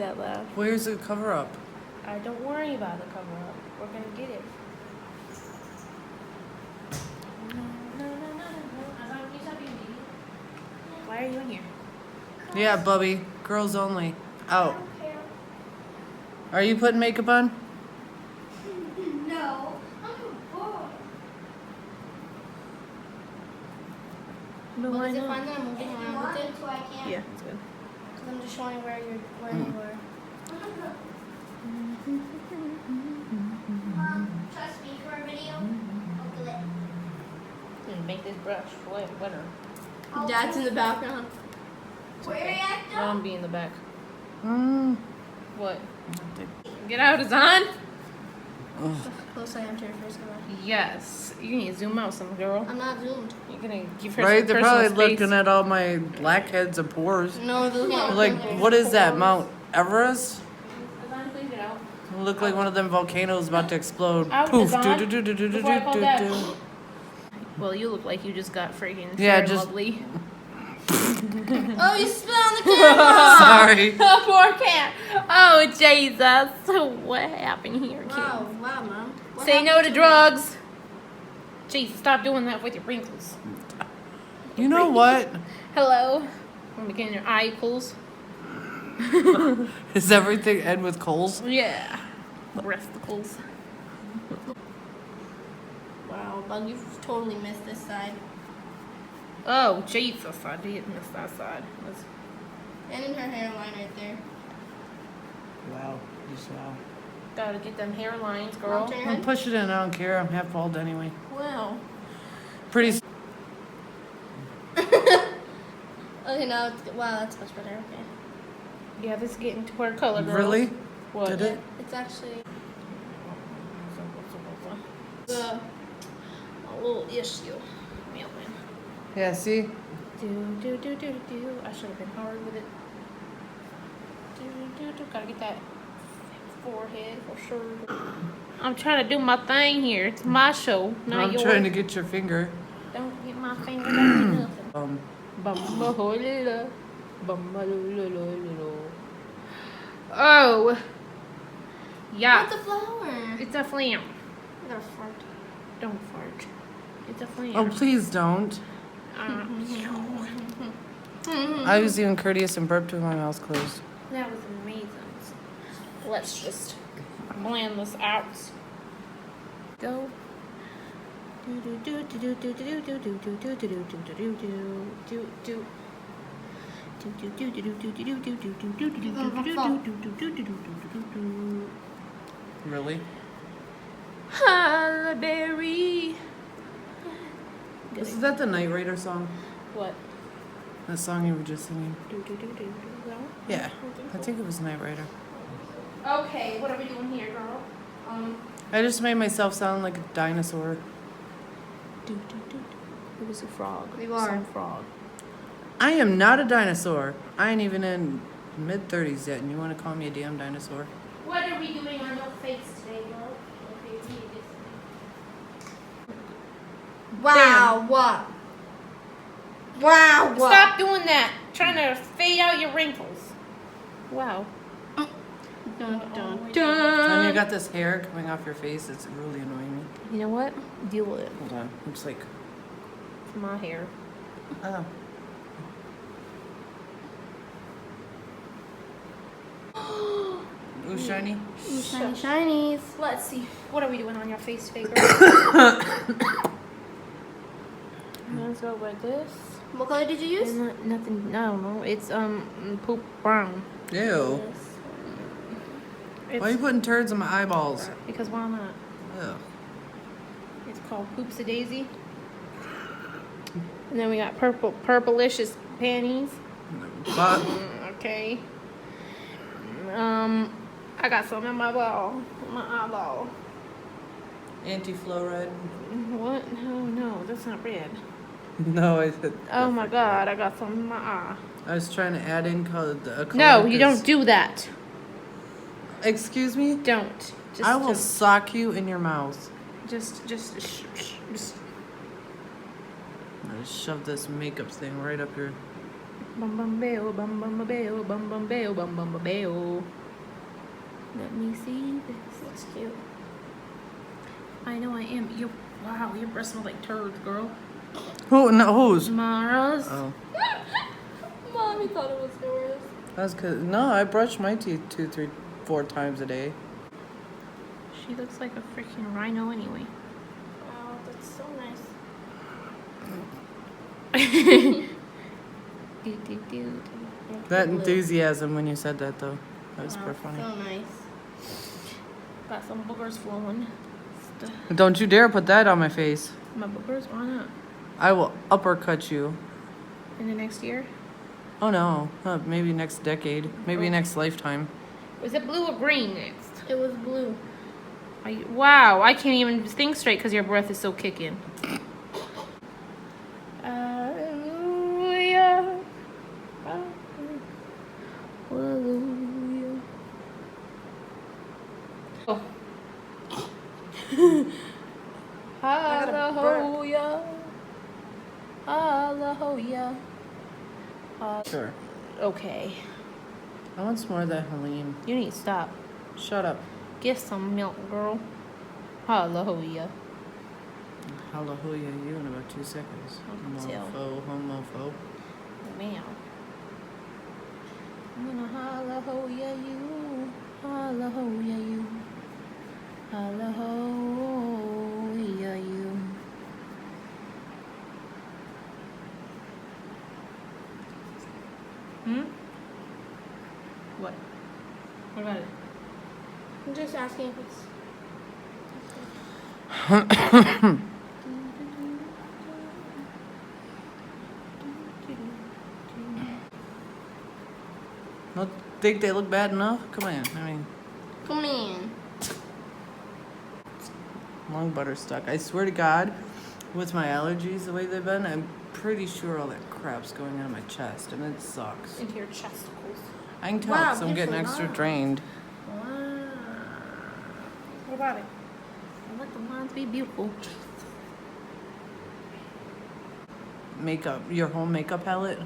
that laugh. Where's the cover up? Don't worry about the cover up. We're gonna get it. Why are you in here? Yeah, Bubby. Girls only. Out. Are you putting makeup on? No, I'm a boy. But Well, why is it not? fine that I'm moving around with it? So I can't. Yeah, it's good. Because I'm just showing where you were. Trust me for a video. I'll do it. Make this brush winner. Dad's in the background. Where are you at, Let him be in the back. Mm. What? Get out, it's on? Ugh. Close I am to your face, am I? Yes. You need to zoom out some, girl. I'm not zoomed. You're gonna give her Right? some They're personal probably space. looking at all my blackheads and pores. No, they're looking at Like, what is that? Mount Everest? Azan, please get out. It look like one of them volcanoes about to explode. Out, Poof. Azan. Do-do-do-do-do-do-do-do. Before I call Dad. Well, you look like you just got freaking Yeah, fair and just- lovely. Oh, you spit on the camera! Sorry. Poor cat. Oh, Jesus. What happened here, kid? Wow, Mom. What Say no happened to me? drugs. Jesus, stop doing that with your wrinkles. You know what? Hello? I'm getting your eye pulls. Is everything end with coals? Yeah. Breasticles. Wow, Bug, you've totally missed this side. Oh, Jesus. I did miss that side. That's... And in her hairline right there. Wow. Just wow. Gotta get them hairlines, Mom, girl. turn your I'll head. push it in. I don't care. I'm half bald anyway. Wow. Pretty. Okay, now it's wow, that's much better. Okay. Yeah, this is getting to her color, girl. Really? What? Did it? It's actually The the a little issue. Mailman. Yeah, see? Do. I should have been hard with it. Do. Gotta get that forehead for sure. I'm trying to do my thing here. It's my show, not I'm yours. trying to get your finger. Don't get my finger. Don't get nothing. Um, Oh. Yeah. what's a flower? It's a flam. I got a fart. Don't fart. It's a flam. oh, please don't. I was even courteous and burped with my mouth closed. That was amazing. Let's just blend this out. Go. Really? Hallaberry. Is that the Night Raider song? What? That song you were just singing? Yeah. I think it was Night Raider. Okay, what are we doing here, girl? I just made myself sound like a dinosaur. It was a frog. You are. Some frog. I am not a dinosaur. I ain't even in mid-30s yet, and you want to call me a damn dinosaur? What are we doing on your face today, girl? Okay, we need this. Wow, what? Wow, what? Stop doing that. Trying to fade out your wrinkles. Wow. Dun, dun, And you dun. got this hair coming off your face. It's really annoying me. You know what? Deal with it. Hold on. I'm just like, It's my hair. oh. Ooh, shiny. Ooh, shiny shinies. Let's see. What are we doing on your face today, girl? Let's go with this. What color did you use? And nothing. I don't know. It's poop brown. Ew. It's, Why are you putting turds in my eyeballs? Because why not? Ugh. It's called Poops a Daisy. And then we got purplicious panties. But Okay. I got some in my ball, my eyeball. anti-fluoride. What? No, that's not red. No, I said. Oh my God, I got some in my eye. I was trying to add in color. No, you don't do that. Excuse me? Don't. Just, I will sock you in your mouth. Just. I just shove this makeup thing right up your. Bum bum beo, bum bum beo, bum bum beo, bum bum beo. Let me see this. Looks cute. I know I am. Wow, your breath smells like turds, girl. Who? No, whose? Mara's. Oh, Mommy thought it was yours. that's good. No, I brush my teeth 2, 3, 4 times a day. She looks like a freaking rhino anyway. Wow, that's so nice. Do, do, do. That enthusiasm when you said that, though, that was Wow, pretty funny. so nice. Got some boogers flowing. Don't you dare put that on my face. My boogers, why not? I will uppercut you. In the next year? Oh no, maybe next decade, maybe next lifetime. Was it blue or green next? It was blue. Wow, I can't even think straight because your breath is so kicking. Hallelujah. Hallelujah. Oh. Hallelujah. Hallelujah. Sure. Okay. I want some more of that Helene. You need to stop. Shut up. Get some milk, girl. Hallelujah. Hallelujah, you in about 2 seconds. I can tell. Homophobe. Man. I'm gonna hallelujah you. Hallelujah you. Hallelujah you. What? What about it? I'm just asking if it's. Don't think they look bad enough? Come on, I mean, Come in. lung butter stuck. I swear to God, with my allergies the way they've been, I'm pretty sure all that crap's going on in my chest, and it sucks. Into your chesticles. I can tell Wow, because I'm getting there's a extra lot. drained. What about it? I let the lines be beautiful. Makeup, your whole makeup palette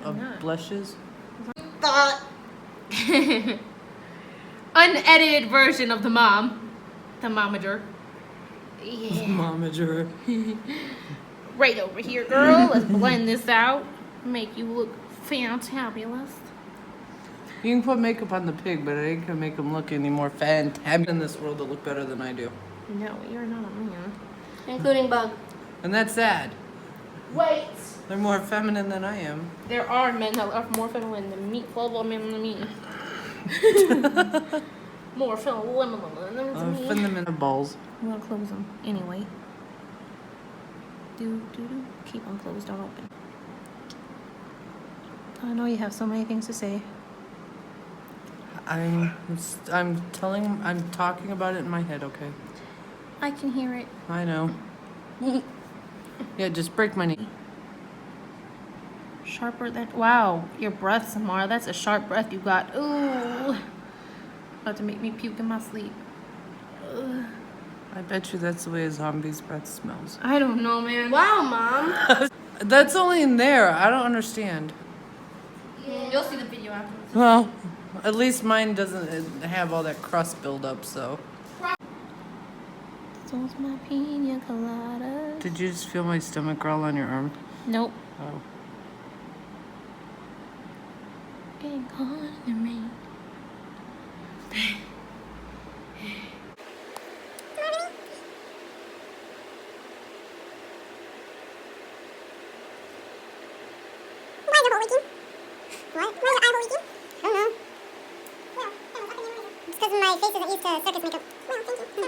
of I'm not. blushes. Thought. Unedited version of the mom. The momager. Yeah. Momager. Right over here, girl. Let's blend this out. Make you look fantabulous. You can put makeup on the pig, but it ain't gonna make him look any more fantabulous in this world to look better than I do. No, you're not a man. Including Bug. And that's sad. Wait. They're more feminine than I am. There are men that are more feminine than me. More feminine than me. Feminine balls. I'm gonna close them anyway. Do. Keep them closed, don't open. I know you have so many things to say. I'm talking about it in my head, okay? I can hear it. I know. Yeah, just break my knee. Sharper than. Wow, your breath, Samara. That's a sharp breath you got. Ooh. About to make me puke in my sleep. Ugh. I bet you that's the way a zombie's breath smells. I don't know, man. Wow, Mom. That's only in there. I don't understand. You'll see the video afterwards. Well, at least mine doesn't have all that crust buildup, so. So's my pina colada. Did you just feel my stomach growl on your arm? Nope. Oh. Getting caught in the rain. Why is your eyeball leaking? What? Why is your eyeball leaking? I don't know. It's because my face isn't used to circus makeup. Well, thank you.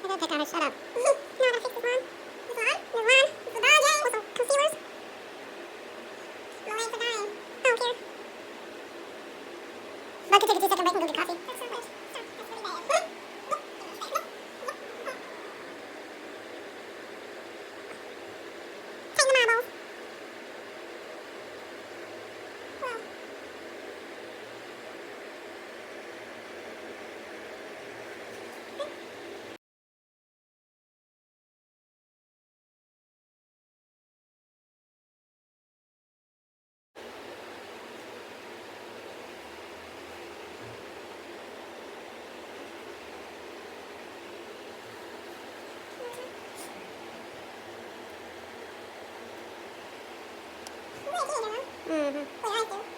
I don't pick on her. Shut up. No, I gotta fix this one. This one? This one? This is the ball, yay! With some concealers. The lights are dying. I don't care. Bug could take a 2-second break and go get coffee. That's so much. That's really bad. Tighten the marbles. Whoa. Mm-hmm. What do you guys do?